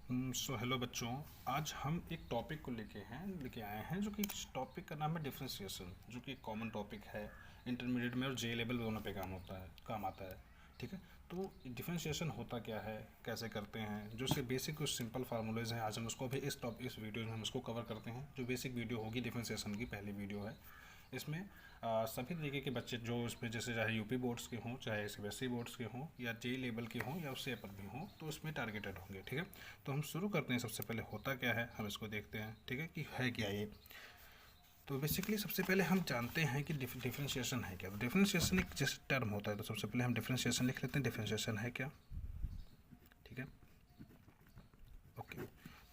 Hello बच्चों। आज हम एक टॉपिक को लेके आए हैं जो कि इस टॉपिक का नाम है डिफरेंशिएशन, जो कि एक कॉमन टॉपिक है। इंटरमीडिएट में और जे लेवल दोनों पे काम आता है। ठीक है। तो डिफरेंशिएशन होता क्या है, कैसे करते हैं, जो उसके बेसिक कुछ सिंपल फार्मूलेज हैं, आज हम उसको भी इस वीडियो में हम उसको कवर करते हैं। जो बेसिक वीडियो होगी डिफरेंशिएशन की, पहली वीडियो है। इसमें सभी तरीके के बच्चे जो इसमें, जैसे चाहे यूपी बोर्ड्स के हों, चाहे सीबीएसई बोर्ड्स के हों, या जे लेवल के हों, या उससे अपर भी हों, तो उसमें टारगेटेड होंगे। ठीक है। तो हम शुरू करते हैं। सबसे पहले होता क्या है हम इसको देखते हैं। ठीक है, कि है क्या ये। तो बेसिकली सबसे पहले हम जानते हैं कि डिफरेंशिएशन है क्या। तो डिफरेंशिएशन एक जैसे टर्म होता है, तो सबसे पहले हम डिफरेंशिएशन लिख लेते हैं। डिफरेंशिएशन है क्या। ठीक है, ओके।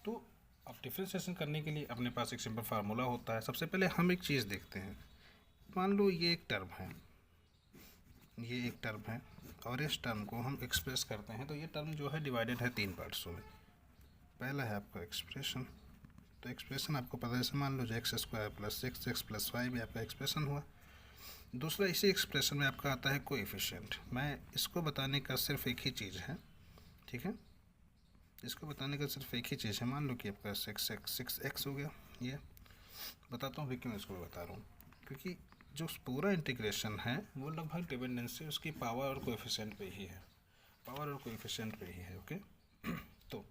तो अब डिफरेंशिएशन करने के लिए अपने पास एक सिंपल फार्मूला होता है। सबसे पहले हम एक चीज़ देखते हैं। मान लो ये एक टर्म है, ये एक टर्म है, और इस टर्म को हम एक्सप्रेस करते हैं। तो ये टर्म जो है डिवाइडेड है तीन पार्ट्सों में। पहला है आपका एक्सप्रेशन। तो एक्सप्रेशन आपको पता है, जैसे मान लो जो x square plus six x plus five, ये आपका एक्सप्रेशन हुआ। दूसरा, इसी एक्सप्रेशन में आपका आता है कोएफिशिएंट। मैं इसको बताने का सिर्फ एक ही चीज़ है, ठीक है, इसको बताने का सिर्फ एक ही चीज़ है। मान लो कि आपका सिक्स एक्स हो गया। ये बताता हूँ भी क्यों इसको बता रहा हूँ, क्योंकि जो पूरा इंटीग्रेशन है वो लगभग डिपेंडेंसी उसकी पावर और कोएफिशिएंट पे ही है। पावर और कोएफिशिएंट पे ही है। ओके। तो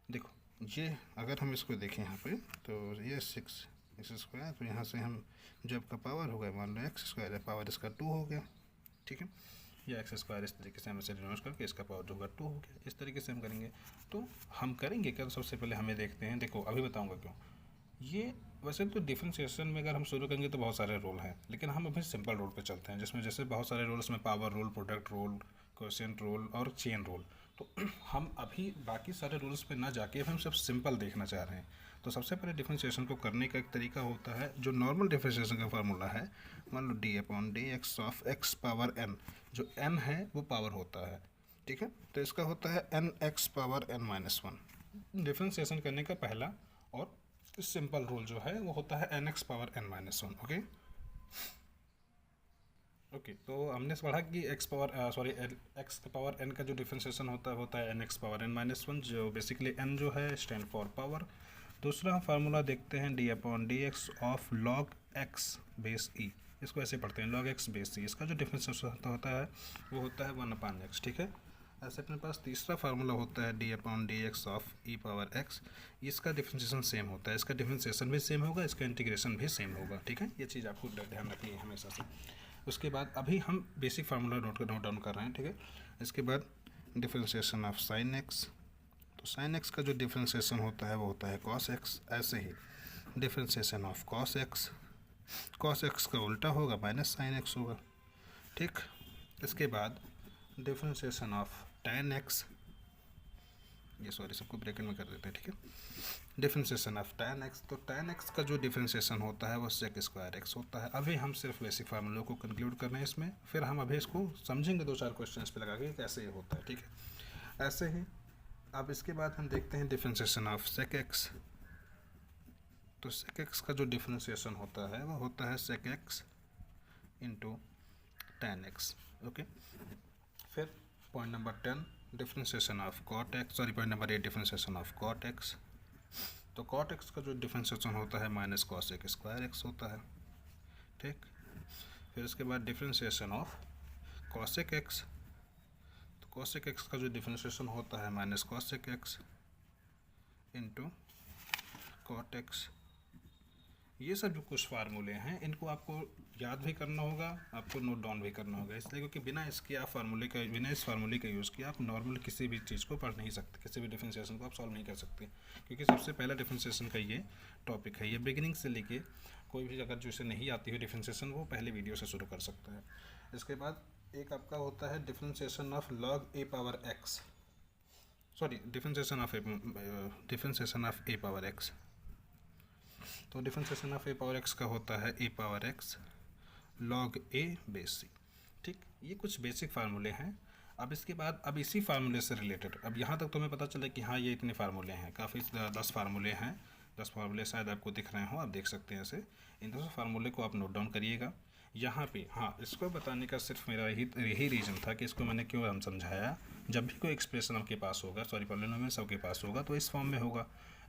देखो, ये अगर हम इसको देखें यहाँ पे, तो ये सिक्स एक्स स्क्वायर, तो यहाँ से हम जो आपका पावर होगा, मान लो एक्स स्क्वायर है, पावर इसका टू हो गया। ठीक है, या एक्स स्क्वायर इस तरीके से हम इसे डिनोट करके इसका पावर जो होगा टू हो गया। इस तरीके से हम करेंगे। तो हम करेंगे क्या, सबसे पहले हमें देखते हैं। देखो, अभी बताऊँगा क्यों ये। वैसे तो डिफरेंशिएशन में अगर हम शुरू करेंगे तो बहुत सारे रूल हैं, लेकिन हम अभी सिंपल रूल पे चलते हैं, जिसमें जैसे बहुत सारे रूल्स में power rule, product rule, quotient rule और चेन रूल। तो हम अभी बाकी सारे रूल्स पे ना जाके हम सब सिंपल देखना चाह रहे हैं। तो सबसे पहले डिफरेंशिएशन को करने का एक तरीका होता है, जो नॉर्मल डिफरेंशिएशन का फार्मूला है। मान लो D upon D X of X power N. जो एन है वो पावर होता है। ठीक है, तो इसका होता है N X power N minus one. Differentiation करने का पहला और सिंपल रूल जो है वो होता है N X power N minus one. Okay okay. तो हमने पढ़ा कि एक्स पावर एन का जो डिफरेंशिएशन होता है N X power N minus one, जो बेसिकली एन जो है स्टैंड फॉर पावर। दूसरा हम फार्मूला देखते हैं D upon D X of log X base E. इसको ऐसे पढ़ते हैं, लॉग एक्स बेस ई। इसका जो डिफरेंशिएशन होता है वो होता है वन अपान एक्स। ठीक है। ऐसे अपने पास तीसरा फार्मूला होता है D upon D X of E power x. इसका डिफरेंशिएशन सेम होता है, इसका डिफरेंशिएशन भी सेम होगा, इसका इंटीग्रेशन भी सेम होगा। ठीक है, ये चीज़ आपको ध्यान रखनी है हमेशा से। उसके बाद अभी हम बेसिक फार्मूला नोट डाउन कर रहे हैं। ठीक है। इसके बाद डिफरेंशिएशन ऑफ साइन एक्स। तो साइन एक्स का जो डिफरेंशिएशन होता है वो होता है कॉस एक्स। ऐसे ही differentiation of cos X, cos X का उल्टा होगा, माइनस साइन एक्स होगा। ठीक। इसके बाद डिफरेंशिएशन ऑफ tan एक्स, ये सॉरी सबको ब्रैकेट में कर देते हैं। ठीक है। Differentiation of tan x. तो tan एक्स का जो डिफरेंशिएशन होता है वो सेक स्क्वायर एक्स होता है। अभी हम सिर्फ बेसिक फार्मूलों को कंक्लूड कर रहे हैं इसमें, फिर हम अभी इसको समझेंगे दो चार क्वेश्चंस पे लगा के कैसे ये होता है। ठीक है। ऐसे ही अब इसके बाद हम देखते हैं डिफरेंशिएशन ऑफ सेक एक्स। तो सेक एक्स का जो डिफरेंशिएशन होता है वो होता है sec X into tan X. Okay. फिर point number 10, differentiation of cot X, sorry point number 8, differentiation of cot X. तो कॉट एक्स का जो डिफरेंशिएशन होता है minus cosec square X होता है। ठीक। फिर उसके बाद डिफरेंशिएशन ऑफ कॉसेक एक्स। तो कॉसेक एक्स का जो डिफरेंशिएशन होता है minus cosec X into cot X. ये सब जो कुछ फार्मूले हैं इनको आपको याद भी करना होगा, आपको नोट डाउन भी करना होगा, इसलिए क्योंकि बिना इस फार्मूले का यूज़ किया आप नॉर्मल किसी भी चीज़ को पढ़ नहीं सकते, किसी भी डिफरेंशिएशन को आप सॉल्व नहीं कर सकते, क्योंकि सबसे पहला डिफरेंशिएशन का ये टॉपिक है। ये बिगिनिंग से लेके कोई भी अगर जो इसे नहीं आती है डिफरेंशिएशन, वो पहले वीडियो से शुरू कर सकता है। इसके बाद एक आपका होता है differentiation of log A power X, sorry differentiation of A power X. तो differentiation of A power X का होता है A power X log A base C. ठीक, ये कुछ बेसिक फार्मूले हैं। अब इसके बाद अब इसी फार्मूले से रिलेटेड, अब यहाँ तक तो हमें पता चला कि हाँ ये इतने फार्मूले हैं, काफ़ी 10 फार्मूले हैं। 10 फार्मूले शायद आपको दिख रहे हो, आप देख सकते हैं ऐसे। इन 10 फार्मूले को आप नोट डाउन करिएगा। यहाँ पे हाँ, इसको बताने का सिर्फ मेरा यही रीज़न था कि इसको मैंने क्यों हम समझाया। जब भी कोई एक्सप्रेशन आपके पास होगा, सॉरी पॉलिनोमियल्स आपके पास होगा, तो इस फॉर्म में होगा।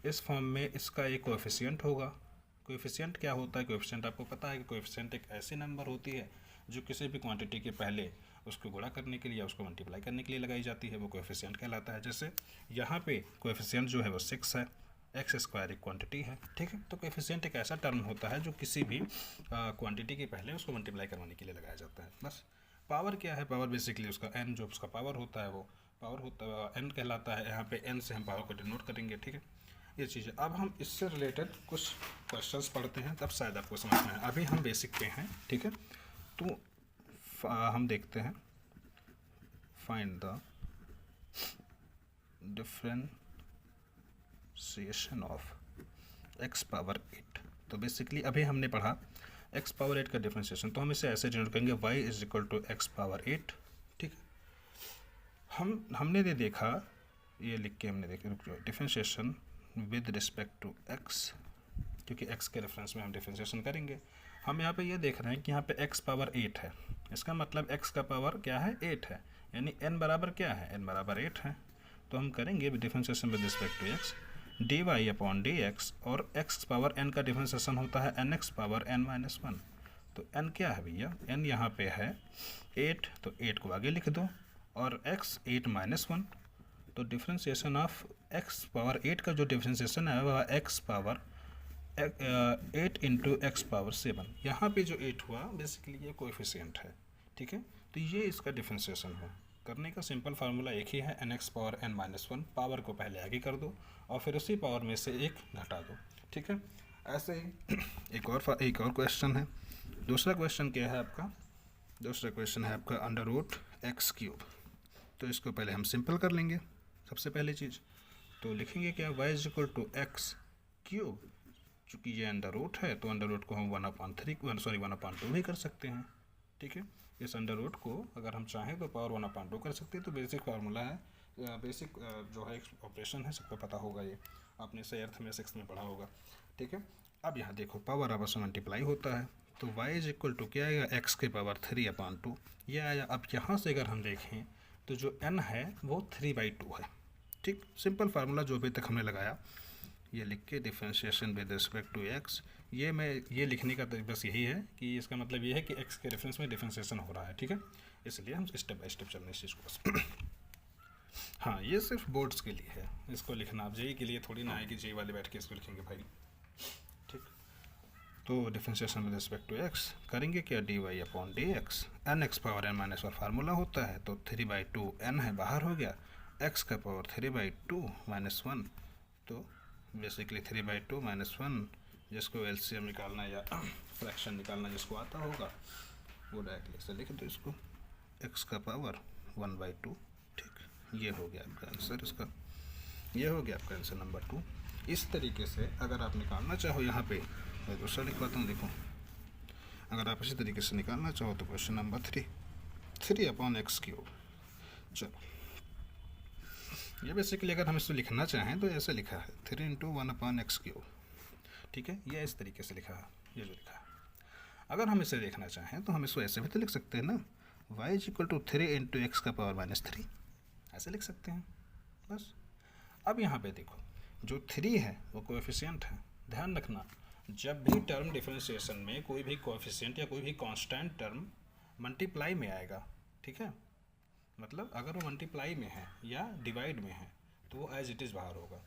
इस फॉर्म में इसका एक कोएफिशिएंट होगा। कोएफिशिएंट क्या होता है? कोएफिशिएंट आपको पता है कि कोएफिशिएंट एक ऐसी नंबर होती है जो किसी भी क्वांटिटी के पहले उसको गुणा करने के लिए या उसको मल्टीप्लाई करने के लिए लगाई जाती है, वो कोएफिशिएंट कहलाता है। जैसे यहाँ पे कोएफिशिएंट जो है वो 6 है, एक्स स्क्वायर एक क्वांटिटी है, ठीक है। तो कोएफिशिएंट एक ऐसा टर्म होता है जो किसी भी क्वांटिटी के पहले उसको मल्टीप्लाई करवाने के लिए लगाया जाता है, बस। पावर क्या है? पावर बेसिकली उसका एन, जो उसका पावर होता है वो पावर होता है एन कहलाता है। यहाँ पे एन से हम पावर को डिनोट करेंगे, ठीक है। ये चीज़ है। अब हम इससे रिलेटेड कुछ क्वेश्चंस पढ़ते हैं, तब शायद आपको समझ में आए। अभी हम बेसिक पे हैं, ठीक है। तो हम देखते हैं find the differentiation of X power 8। तो बेसिकली अभी हमने पढ़ा एक्स पावर 8 का डिफरेंशिएशन, तो हम इसे ऐसे जनरेट करेंगे y is equal to X power 8, ठीक है। हमने ये देखा, ये लिख के हमने देखा differentiation with respect to x, क्योंकि x के रेफरेंस में हम डिफरेंशिएशन करेंगे। हम यहाँ पे ये देख रहे हैं कि यहाँ पे x पावर 8 है, इसका मतलब x का पावर क्या है? 8 है, यानी n बराबर क्या है? n बराबर 8 है। तो हम करेंगे differentiation with respect to x dy upon dx, और x पावर n का डिफरेंशिएशन होता है nx पावर n माइनस 1। तो n क्या है भैया? n यहाँ पे है 8, तो 8 को आगे लिख दो, और x 8 माइनस 1। तो डिफरेंशिएशन ऑफ x पावर 8 का जो डिफरेंशिएशन है वह x power 8 into x power 7। यहाँ पे जो 8 हुआ बेसिकली ये कोएफिशिएंट है, ठीक है। तो ये इसका डिफरेंशिएशन है। करने का सिंपल फार्मूला एक ही है, nx power n minus 1। Power को पहले आगे कर दो और फिर उसी पावर में से एक घटा दो, ठीक है। ऐसे ही एक और क्वेश्चन है। दूसरा क्वेश्चन क्या है आपका? दूसरा क्वेश्चन है आपका अंडर रूट एक्स क्यूब। तो इसको पहले हम सिंपल कर लेंगे सबसे पहली चीज़। तो लिखेंगे क्या? y is equal to X cube. चूँकि ये अंडर रूट है तो अंडर रूट को हम 1/2 भी कर सकते हैं, ठीक है। इस अंडर रूट को अगर हम चाहें तो पावर 1/2 कर सकते हैं। तो बेसिक फार्मूला है, बेसिक जो है ऑपरेशन है, सबको पता होगा, ये आपने इसे अर्थ में 6 में पढ़ा होगा, ठीक है। अब यहाँ देखो पावर आपस में मल्टीप्लाई होता है, तो y इज इक्वल टू क्या आएगा? x के पावर 3/2 ये आया। अब यहाँ से अगर हम देखें तो जो n है वो 3/2 है, ठीक। सिंपल फार्मूला जो अभी तक हमने लगाया ये लिख के differentiation with respect to x, ये लिखने का बस यही है कि इसका मतलब ये है कि x के रेफरेंस में डिफरेंशिएशन हो रहा है, ठीक है। इसलिए हम स्टेप बाय स्टेप चल रहे हैं इस चीज़ को। हाँ, ये सिर्फ बोर्ड्स के लिए है, इसको लिखना। आप जेई के लिए थोड़ी ना है कि जेई वाले बैठ के इसको लिखेंगे भाई, ठीक। तो differentiation with respect to x करेंगे क्या? dy upon dx, nx power n minus 1 formula होता है, तो 3/2 n है, बाहर हो गया, x का पावर 3/2 माइनस 1। तो बेसिकली 3/2 माइनस 1, जिसको एलसीएम निकालना या फ्रैक्शन निकालना जिसको आता होगा वो डायरेक्टली से लिख दो इसको, x का पावर 1/2, ठीक। ये हो गया आपका आंसर इसका, ये हो गया आपका आंसर नंबर 2। इस तरीके से अगर आप निकालना चाहो, यहाँ पे मैं दूसरा लिखवाता हूँ, देखो। अगर आप इसी तरीके से निकालना चाहो तो question number 3 upon x cube. चलो, ये बेसिकली अगर हम इसको लिखना चाहें तो ऐसे लिखा है 3 इंटू 1 अपॉन एक्स क्यूब, ठीक है। ये इस तरीके से लिखा है, ये जो लिखा है। अगर हम इसे देखना चाहें तो हम इसको ऐसे भी तो लिख सकते हैं ना, y is equal to 3 into X का पावर माइनस 3, ऐसे लिख सकते हैं बस। अब यहाँ पे देखो जो 3 है वो कोएफिशिएंट है। ध्यान रखना, जब भी टर्म डिफरेंशिएशन में कोई भी कोएफिशिएंट या कोई भी कांस्टेंट टर्म मल्टीप्लाई में आएगा, ठीक है, मतलब अगर वो मल्टीप्लाई में है या डिवाइड में है तो वो एज इट इज़ बाहर होगा,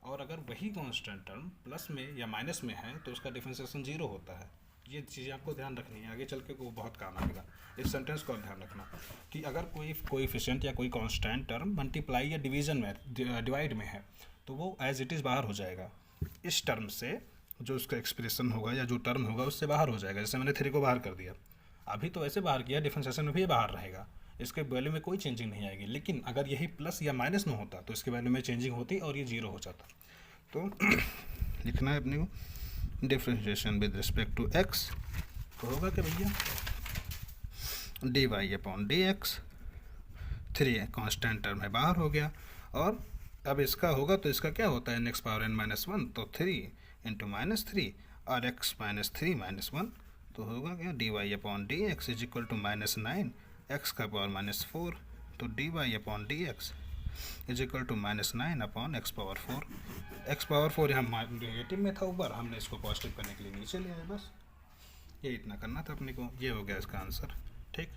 और अगर वही कांस्टेंट टर्म प्लस में या माइनस में है तो उसका डिफरेंशिएशन 0 होता है। ये चीज़ आपको ध्यान रखनी है, आगे चल के वो बहुत काम आएगा। इस सेंटेंस को ध्यान रखना कि अगर कोई कोएफिशिएंट या कोई कांस्टेंट टर्म मल्टीप्लाई या डिवीजन में डिवाइड में है तो वो एज इट इज़ बाहर हो जाएगा। इस टर्म से जो उसका एक्सप्रेशन होगा या जो टर्म होगा उससे बाहर हो जाएगा। जैसे मैंने 3 को बाहर कर दिया, अभी तो ऐसे बाहर किया, डिफरेंशिएशन में भी ये बाहर रहेगा, इसके वैल्यू में कोई चेंजिंग नहीं आएगी। लेकिन अगर यही प्लस या माइनस में होता तो इसके वैल्यू में चेंजिंग होती और ये 0 हो जाता। तो लिखना है अपने को differentiation with respect to x, तो होगा क्या भैया? dy upon dx, 3 constant term है, बाहर हो गया, और अब इसका होगा तो इसका क्या होता है? n(x पावर n माइनस 1), तो 3 इंटू माइनस 3 और x माइनस 3 माइनस 1, तो होगा क्या, D Y upon D X is equal to -9 X का पावर -4, तो D Y upon D X is equal to -9 upon X power 4। X power 4 यहाँ negative में था ऊपर, हमने इसको पॉजिटिव करने के लिए नीचे ले आए, बस ये इतना करना था अपने को। ये हो गया इसका आंसर। ठीक,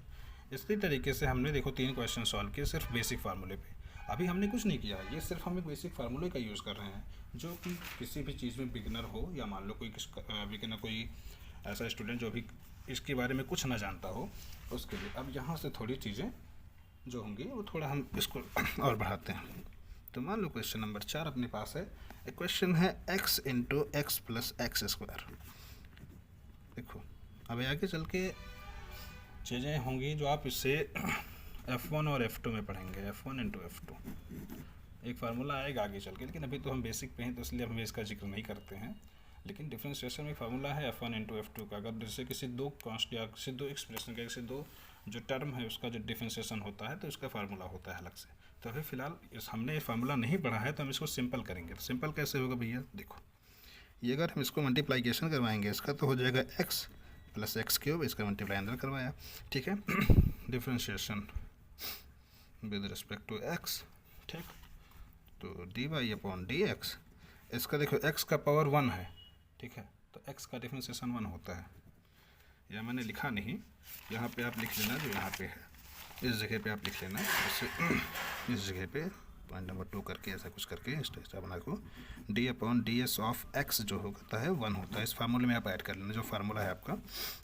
इसी तरीके से हमने देखो 3 क्वेश्चन सॉल्व किए सिर्फ बेसिक फार्मूले पे। अभी हमने कुछ नहीं किया, ये सिर्फ हम एक बेसिक फार्मूले का यूज़ कर रहे हैं, जो कि किसी भी चीज़ में बिगनर हो, या मान लो कोई बिगनर कोई ऐसा स्टूडेंट जो भी इसके बारे में कुछ ना जानता हो, उसके लिए। अब यहाँ से थोड़ी चीज़ें जो होंगी वो थोड़ा हम इसको और बढ़ाते हैं। तो मान लो क्वेश्चन नंबर 4 अपने पास है। एक क्वेश्चन है x into x plus x square. देखो अब आगे चल के चीज़ें होंगी जो आप इससे F1 और F2 में पढ़ेंगे, F1 इंटू F2 एक फार्मूला आएगा आगे चल के, लेकिन अभी तो हम बेसिक पे हैं तो इसलिए हम इसका जिक्र नहीं करते हैं। लेकिन डिफरेंशिएशन में फार्मूला है F1 इंटू F2 का। अगर जैसे किसी दो कॉन्स्ट या किसी दो एक्सप्रेशन का, किसी दो जो टर्म है उसका जो डिफरेंशिएशन होता है तो उसका फार्मूला होता है अलग से। तो अभी फ़िलहाल हमने ये फार्मूला नहीं पढ़ा है तो हम इसको सिंपल करेंगे। तो सिंपल कैसे होगा भैया, देखो ये अगर हम इसको मल्टीप्लाइकेशन करवाएंगे इसका तो हो जाएगा x प्लस एक्स क्यूब, इसका मल्टीप्लाई अंदर करवाया, ठीक है। Differentiation with respect to x, ठीक। तो D Y upon D X, इसका देखो x का पावर 1 है, ठीक है, तो x का डिफरेंशिएशन 1 होता है। यह मैंने लिखा नहीं, यहाँ पे आप लिख लेना जो यहाँ पे है, इस जगह पे आप लिख लेना, इस जगह पे पॉइंट नंबर 2 करके ऐसा कुछ करके इस टाइप से बना को D upon D S of x जो होता है 1 होता है। इस फार्मूले में आप ऐड कर लेना, जो फार्मूला है आपका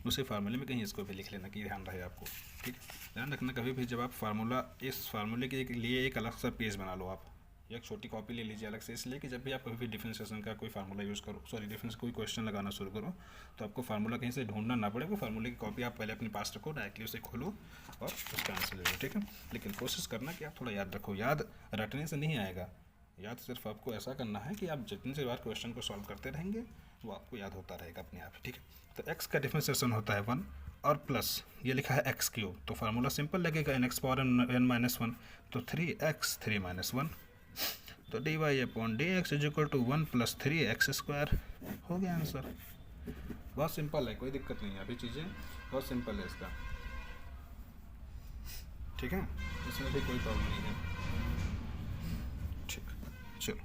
उसी फार्मूले में कहीं इसको भी लिख लेना कि ध्यान रहे आपको, ठीक है। ध्यान रखना कभी भी जब आप फार्मूला, इस फार्मूले के लिए एक अलग सा पेज बना लो आप, एक छोटी कॉपी ले लीजिए अलग से, इसलिए कि जब भी आप कभी भी डिफरेंशिएशन का कोई फार्मूला यूज़ करो, कोई क्वेश्चन लगाना शुरू करो, तो आपको फार्मूला कहीं से ढूंढना ना पड़े। वो फार्मूले की कॉपी आप पहले अपने पास रखो, डायरेक्टली उसे खोलो और उसका आंसर ले लो, ठीक है। लेकिन कोशिश करना कि आप थोड़ा याद रखो, याद रटने से नहीं आएगा, याद सिर्फ आपको ऐसा करना है कि आप जितनी से बार क्वेश्चन को सॉल्व करते रहेंगे वो आपको याद होता रहेगा अपने आप, ठीक है। तो एक्स का डिफरेंशिएशन होता है 1 और प्लस ये लिखा है एक्स क्यूब, तो फार्मूला सिंपल लगेगा, N X power N minus 1, तो 3x 3 माइनस 1, तो D Y upon D X is equal to 1 plus 3x square, हो गया आंसर। बहुत सिंपल है, कोई दिक्कत नहीं है, अभी चीज़ें बहुत सिंपल है इसका, ठीक है, इसमें भी कोई प्रॉब्लम नहीं है। ठीक, चलो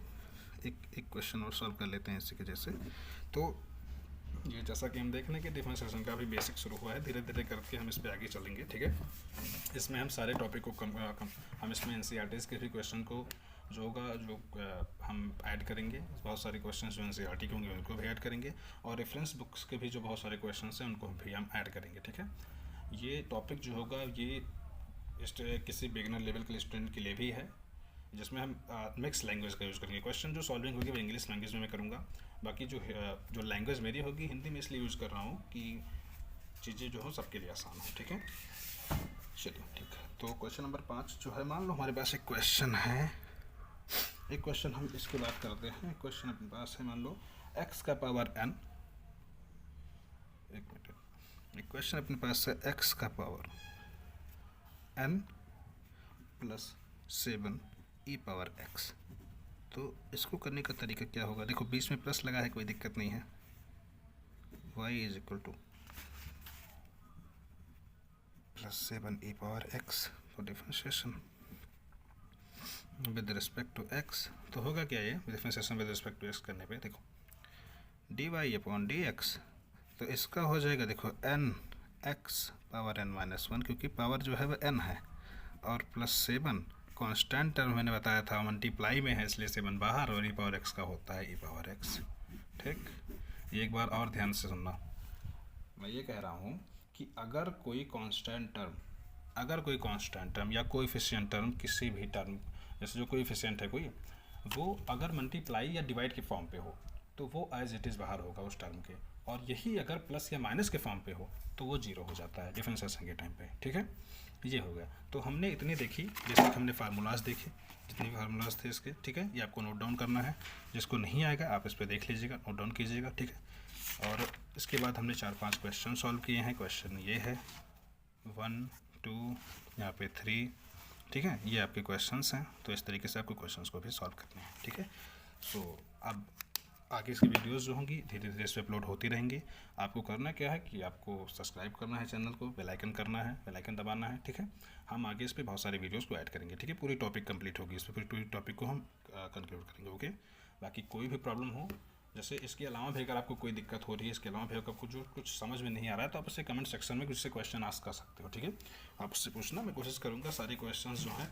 एक क्वेश्चन और सॉल्व कर लेते हैं इसी के जैसे। तो ये जैसा कि हम देख लें कि डिफरेंशिएशन का भी बेसिक शुरू हुआ है, धीरे धीरे करके हम इस पर आगे चलेंगे, ठीक है। इसमें हम सारे टॉपिक को हम इसमें एनसीईआरटी के भी क्वेश्चन को जो होगा हम ऐड करेंगे, बहुत सारे क्वेश्चन जो एनसीईआरटी के होंगे उनको भी ऐड करेंगे, और रेफरेंस बुक्स के भी जो बहुत सारे क्वेश्चन हैं उनको भी हम ऐड करेंगे, ठीक है। ये टॉपिक जो होगा ये किसी बिगिनर लेवल के स्टूडेंट के लिए भी है, जिसमें हम मिक्स लैंग्वेज का यूज़ करेंगे। क्वेश्चन जो सॉल्विंग होगी वो इंग्लिश लैंग्वेज में मैं करूँगा, बाकी जो लैंग्वेज मेरी होगी हिंदी में इसलिए यूज़ कर रहा हूँ कि चीज़ें जो हो सबके लिए आसान हो, ठीक है। चलिए ठीक है, तो क्वेश्चन नंबर 5 जो है, मान लो हमारे पास एक क्वेश्चन है, एक क्वेश्चन हम इसके बात करते हैं। एक क्वेश्चन अपने पास है, मान लो x का पावर n, एक मिनट, एक क्वेश्चन अपने पास है x का power n plus 7 e power x। तो इसको करने का तरीका क्या होगा, देखो बीच में प्लस लगा है, कोई दिक्कत नहीं है, y is equal to plus 7 e power x, तो differentiation with respect to x, तो होगा क्या ये differentiation with respect to x करने पे, देखो D Y upon D X, तो इसका हो जाएगा देखो n x power n minus 1, क्योंकि पावर जो है वो n है, और प्लस 7 कांस्टेंट टर्म मैंने बताया था मल्टीप्लाई में है, इसलिए 7 बाहर, और e पावर x का होता है e पावर x, ठीक। ये एक बार और ध्यान से सुनना, मैं ये कह रहा हूँ कि अगर कोई कांस्टेंट टर्म या कोएफिशिएंट टर्म, किसी भी टर्म जैसे जो कोएफिशिएंट है कोई, वो अगर मल्टीप्लाई या डिवाइड के फॉर्म पे हो तो वो एज इट इज़ बाहर होगा उस टर्म के, और यही अगर प्लस या माइनस के फॉर्म पे हो तो वो 0 हो जाता है डिफरेंशिएशन के टाइम पे, ठीक है। ये हो गया। तो हमने इतनी देखी, जैसे कि हमने फार्मूलाज देखे, जितने फार्मूलाज थे इसके, ठीक है, ये आपको नोट डाउन करना है, जिसको नहीं आएगा आप इस पर देख लीजिएगा, नोट डाउन कीजिएगा, ठीक है। और इसके बाद हमने 4-5 क्वेश्चन सॉल्व किए हैं। क्वेश्चन ये है 1 2 यहाँ पे 3, ठीक है, ये आपके क्वेश्चंस हैं। तो इस तरीके से आपको क्वेश्चंस को भी सॉल्व करने हैं, ठीक है। सो अब आगे इसकी वीडियोस जो होंगी धीरे धीरे इस पर अपलोड होती रहेंगी। आपको करना क्या है कि आपको सब्सक्राइब करना है चैनल को, बेल आइकन करना है, बेल आइकन दबाना है, ठीक है। हम आगे इस पर बहुत सारे वीडियोस को ऐड करेंगे, ठीक है। पूरी टॉपिक कंप्लीट होगी, इस पर पूरी टॉपिक को हम कंक्लूड करेंगे, ओके। बाकी कोई भी प्रॉब्लम हो, जैसे इसके अलावा भी अगर आपको कोई दिक्कत हो रही है, इसके अलावा भी अगर आपको जो कुछ समझ में नहीं आ रहा है, तो आप उससे कमेंट सेक्शन में मुझसे क्वेश्चन आस्क कर सकते हो, ठीक है। आप उससे पूछना, मैं कोशिश करूँगा सारे क्वेश्चंस जो हैं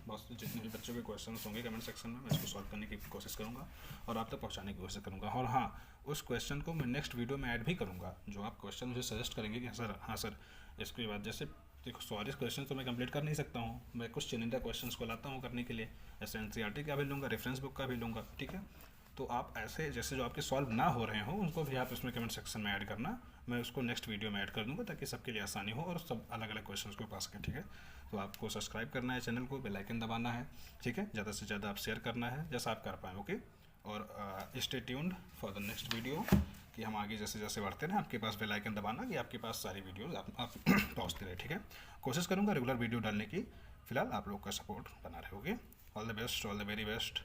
बहुत जितने भी बच्चों के क्वेश्चंस होंगे कमेंट सेक्शन में, मैं इसको सॉल्व करने की कोशिश करूँगा और आप तक पहुँचाने की कोशिश करूँगा। और हाँ, उस क्वेश्चन को मैं नेक्स्ट वीडियो में ऐड भी करूँगा, जो आप क्वेश्चन मुझे सजेस्ट करेंगे कि सर हाँ सर, इसके बाद जैसे देखो सॉरी क्वेश्चन तो मैं कंप्लीट कर नहीं सकता हूँ, मैं कुछ चुनिंदा क्वेश्चंस को लाता हूँ करने के लिए, जैसे एनसीईआरटी का भी लूँगा, रेफरेंस बुक का भी लूँगा, ठीक है। तो आप ऐसे जैसे जो आपके सॉल्व ना हो रहे हो उनको भी आप इसमें कमेंट सेक्शन में ऐड करना, मैं उसको नेक्स्ट वीडियो में ऐड कर दूँगा ताकि सबके लिए आसानी हो और सब अलग अलग क्वेश्चंस को पा सकें, ठीक है। तो आपको सब्सक्राइब करना है चैनल को, बेल आइकन दबाना है, ठीक है। ज़्यादा से ज़्यादा आप शेयर करना है जैसा आप कर पाएँ, ओके। और stay tuned for the next video, कि हम आगे जैसे जैसे बढ़ते हैं आपके पास बेल आइकन दबाना कि आपके पास सारी वीडियोज़ आप पहुँचते रहे, ठीक है। कोशिश करूँगा रेगुलर वीडियो डालने की, फिलहाल आप लोग का सपोर्ट बना रहे, okay. All the best, all the very best.